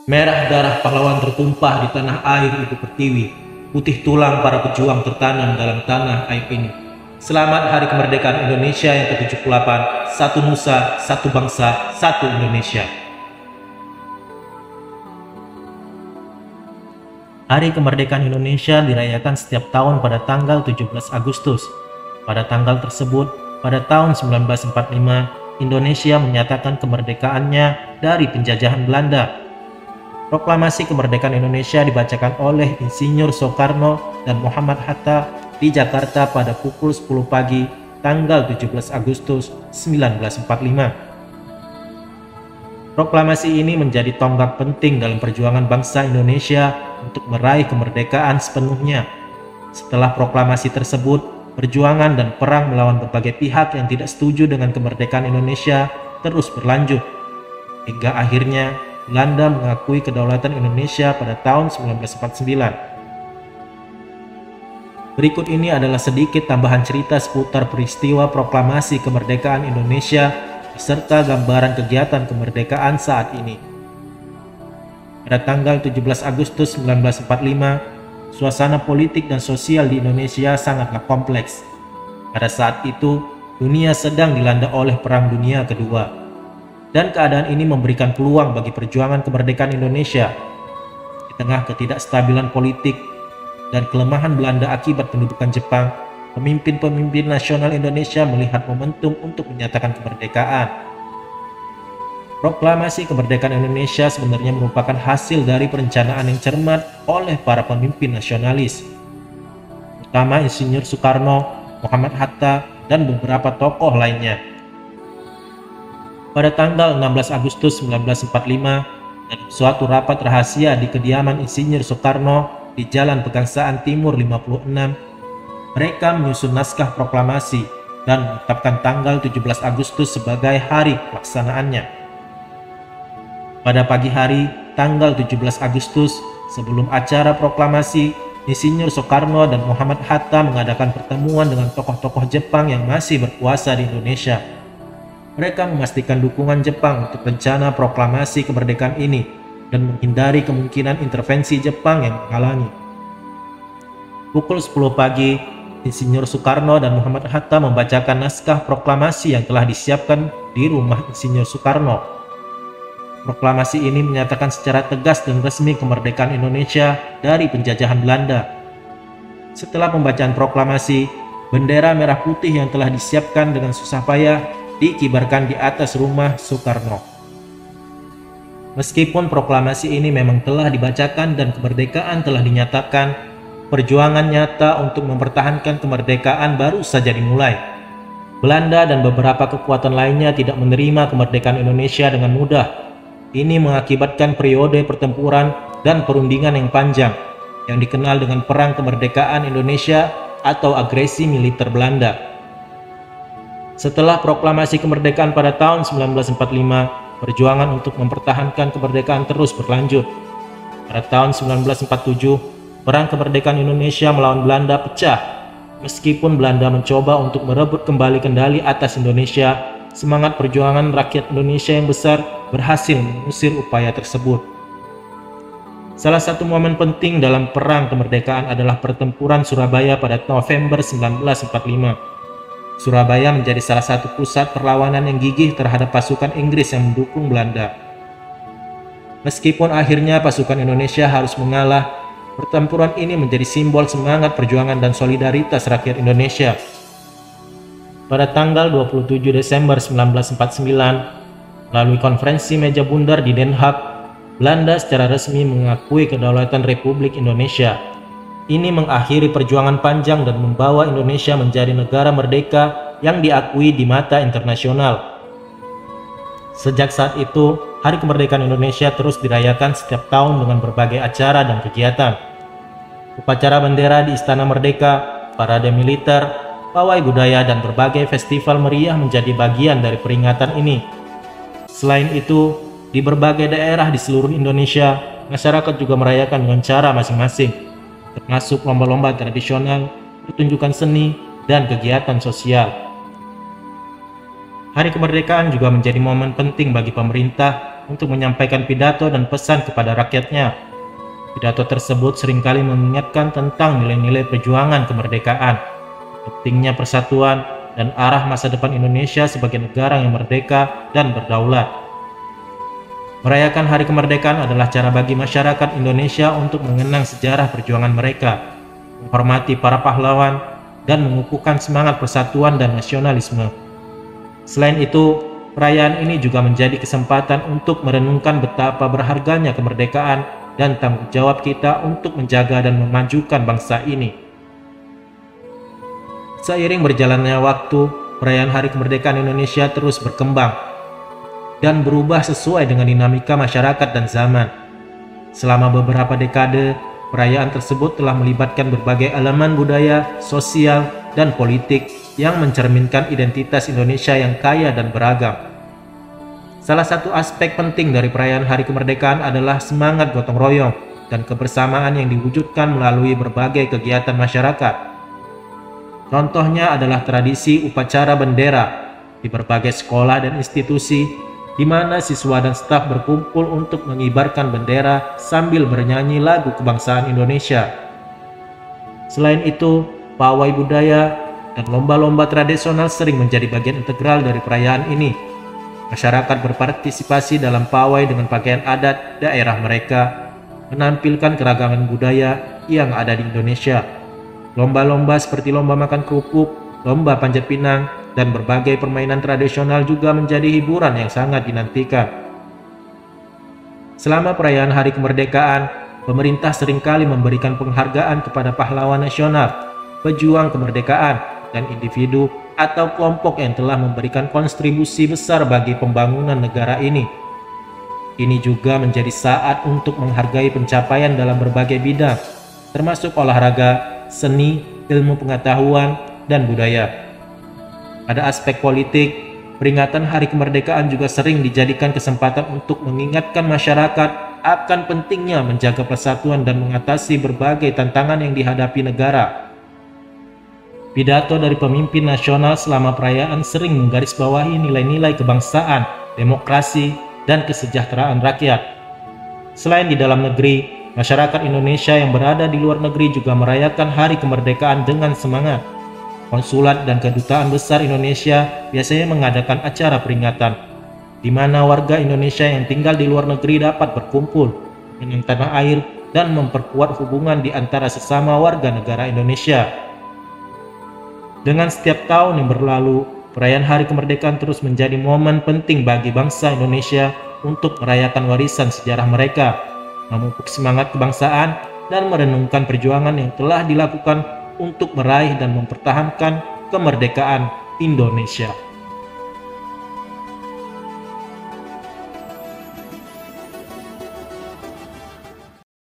Merah darah pahlawan tertumpah di tanah air Ibu Pertiwi, putih tulang para pejuang tertanam dalam tanah air ini. Selamat Hari Kemerdekaan Indonesia yang ke-78, satu nusa, satu bangsa, satu Indonesia. Hari Kemerdekaan Indonesia dirayakan setiap tahun pada tanggal 17 Agustus. Pada tanggal tersebut, pada tahun 1945, Indonesia menyatakan kemerdekaannya dari penjajahan Belanda. Proklamasi kemerdekaan Indonesia dibacakan oleh Insinyur Soekarno dan Muhammad Hatta di Jakarta pada pukul 10 pagi tanggal 17 Agustus 1945. Proklamasi ini menjadi tonggak penting dalam perjuangan bangsa Indonesia untuk meraih kemerdekaan sepenuhnya. Setelah proklamasi tersebut, perjuangan dan perang melawan berbagai pihak yang tidak setuju dengan kemerdekaan Indonesia terus berlanjut, hingga akhirnya Belanda mengakui kedaulatan Indonesia pada tahun 1949. Berikut ini adalah sedikit tambahan cerita seputar peristiwa proklamasi kemerdekaan Indonesia beserta gambaran kegiatan kemerdekaan saat ini. Pada tanggal 17 Agustus 1945, suasana politik dan sosial di Indonesia sangatlah kompleks. Pada saat itu, dunia sedang dilanda oleh Perang Dunia Kedua. Dan keadaan ini memberikan peluang bagi perjuangan kemerdekaan Indonesia. Di tengah ketidakstabilan politik dan kelemahan Belanda akibat pendudukan Jepang, pemimpin-pemimpin nasional Indonesia melihat momentum untuk menyatakan kemerdekaan. Proklamasi kemerdekaan Indonesia sebenarnya merupakan hasil dari perencanaan yang cermat oleh para pemimpin nasionalis, terutama Insinyur Soekarno, Muhammad Hatta, dan beberapa tokoh lainnya. Pada tanggal 16 Agustus 1945, dalam suatu rapat rahasia di kediaman Insinyur Soekarno di Jalan Pegangsaan Timur 56, mereka menyusun naskah proklamasi dan menetapkan tanggal 17 Agustus sebagai hari pelaksanaannya. Pada pagi hari, tanggal 17 Agustus, sebelum acara proklamasi, Insinyur Soekarno dan Muhammad Hatta mengadakan pertemuan dengan tokoh-tokoh Jepang yang masih berkuasa di Indonesia. Mereka memastikan dukungan Jepang untuk rencana proklamasi kemerdekaan ini dan menghindari kemungkinan intervensi Jepang yang menghalangi. Pukul 10 pagi, Insinyur Soekarno dan Muhammad Hatta membacakan naskah proklamasi yang telah disiapkan di rumah Insinyur Soekarno. Proklamasi ini menyatakan secara tegas dan resmi kemerdekaan Indonesia dari penjajahan Belanda. Setelah pembacaan proklamasi, bendera merah putih yang telah disiapkan dengan susah payah dikibarkan di atas rumah Soekarno. Meskipun proklamasi ini memang telah dibacakan dan kemerdekaan telah dinyatakan, perjuangan nyata untuk mempertahankan kemerdekaan baru saja dimulai. Belanda dan beberapa kekuatan lainnya tidak menerima kemerdekaan Indonesia dengan mudah. Ini mengakibatkan periode pertempuran dan perundingan yang panjang, yang dikenal dengan Perang Kemerdekaan Indonesia atau agresi militer Belanda. Setelah proklamasi kemerdekaan pada tahun 1945, perjuangan untuk mempertahankan kemerdekaan terus berlanjut. Pada tahun 1947, Perang Kemerdekaan Indonesia melawan Belanda pecah. Meskipun Belanda mencoba untuk merebut kembali kendali atas Indonesia, semangat perjuangan rakyat Indonesia yang besar berhasil mengusir upaya tersebut. Salah satu momen penting dalam Perang Kemerdekaan adalah pertempuran Surabaya pada November 1945. Surabaya menjadi salah satu pusat perlawanan yang gigih terhadap pasukan Inggris yang mendukung Belanda. Meskipun akhirnya pasukan Indonesia harus mengalah, pertempuran ini menjadi simbol semangat perjuangan dan solidaritas rakyat Indonesia. Pada tanggal 27 Desember 1949, melalui konferensi meja bundar di Den Haag, Belanda secara resmi mengakui kedaulatan Republik Indonesia. Ini mengakhiri perjuangan panjang dan membawa Indonesia menjadi negara merdeka yang diakui di mata internasional. Sejak saat itu, Hari Kemerdekaan Indonesia terus dirayakan setiap tahun dengan berbagai acara dan kegiatan. Upacara bendera di Istana Merdeka, parade militer, pawai budaya, dan berbagai festival meriah menjadi bagian dari peringatan ini. Selain itu, di berbagai daerah di seluruh Indonesia, masyarakat juga merayakan dengan cara masing-masing, termasuk lomba-lomba tradisional, pertunjukan seni, dan kegiatan sosial. Hari kemerdekaan juga menjadi momen penting bagi pemerintah untuk menyampaikan pidato dan pesan kepada rakyatnya. Pidato tersebut seringkali mengingatkan tentang nilai-nilai perjuangan kemerdekaan, pentingnya persatuan, dan arah masa depan Indonesia sebagai negara yang merdeka dan berdaulat. Merayakan Hari Kemerdekaan adalah cara bagi masyarakat Indonesia untuk mengenang sejarah perjuangan mereka, menghormati para pahlawan, dan mengukuhkan semangat persatuan dan nasionalisme. Selain itu, perayaan ini juga menjadi kesempatan untuk merenungkan betapa berharganya kemerdekaan dan tanggung jawab kita untuk menjaga dan memajukan bangsa ini. Seiring berjalannya waktu, perayaan Hari Kemerdekaan Indonesia terus berkembang dan berubah sesuai dengan dinamika masyarakat dan zaman. Selama beberapa dekade, perayaan tersebut telah melibatkan berbagai elemen budaya, sosial, dan politik yang mencerminkan identitas Indonesia yang kaya dan beragam. Salah satu aspek penting dari perayaan Hari Kemerdekaan adalah semangat gotong royong dan kebersamaan yang diwujudkan melalui berbagai kegiatan masyarakat. Contohnya adalah tradisi upacara bendera di berbagai sekolah dan institusi, di mana siswa dan staf berkumpul untuk mengibarkan bendera sambil bernyanyi lagu kebangsaan Indonesia. Selain itu, pawai budaya dan lomba-lomba tradisional sering menjadi bagian integral dari perayaan ini. Masyarakat berpartisipasi dalam pawai dengan pakaian adat daerah mereka, menampilkan keragaman budaya yang ada di Indonesia. Lomba-lomba seperti lomba makan kerupuk, lomba panjat pinang, dan berbagai permainan tradisional juga menjadi hiburan yang sangat dinantikan. Selama perayaan Hari Kemerdekaan, pemerintah seringkali memberikan penghargaan kepada pahlawan nasional, pejuang kemerdekaan, dan individu atau kelompok yang telah memberikan kontribusi besar bagi pembangunan negara ini. Ini juga menjadi saat untuk menghargai pencapaian dalam berbagai bidang, termasuk olahraga, seni, ilmu pengetahuan, dan budaya. Pada aspek politik, peringatan Hari Kemerdekaan juga sering dijadikan kesempatan untuk mengingatkan masyarakat akan pentingnya menjaga persatuan dan mengatasi berbagai tantangan yang dihadapi negara. Pidato dari pemimpin nasional selama perayaan sering menggarisbawahi nilai-nilai kebangsaan, demokrasi, dan kesejahteraan rakyat. Selain di dalam negeri, masyarakat Indonesia yang berada di luar negeri juga merayakan Hari Kemerdekaan dengan semangat. Konsulat dan Kedutaan Besar Indonesia biasanya mengadakan acara peringatan, di mana warga Indonesia yang tinggal di luar negeri dapat berkumpul, mengenang tanah air, dan memperkuat hubungan di antara sesama warga negara Indonesia. Dengan setiap tahun yang berlalu, perayaan Hari Kemerdekaan terus menjadi momen penting bagi bangsa Indonesia untuk merayakan warisan sejarah mereka, memupuk semangat kebangsaan, dan merenungkan perjuangan yang telah dilakukan untuk meraih dan mempertahankan kemerdekaan Indonesia.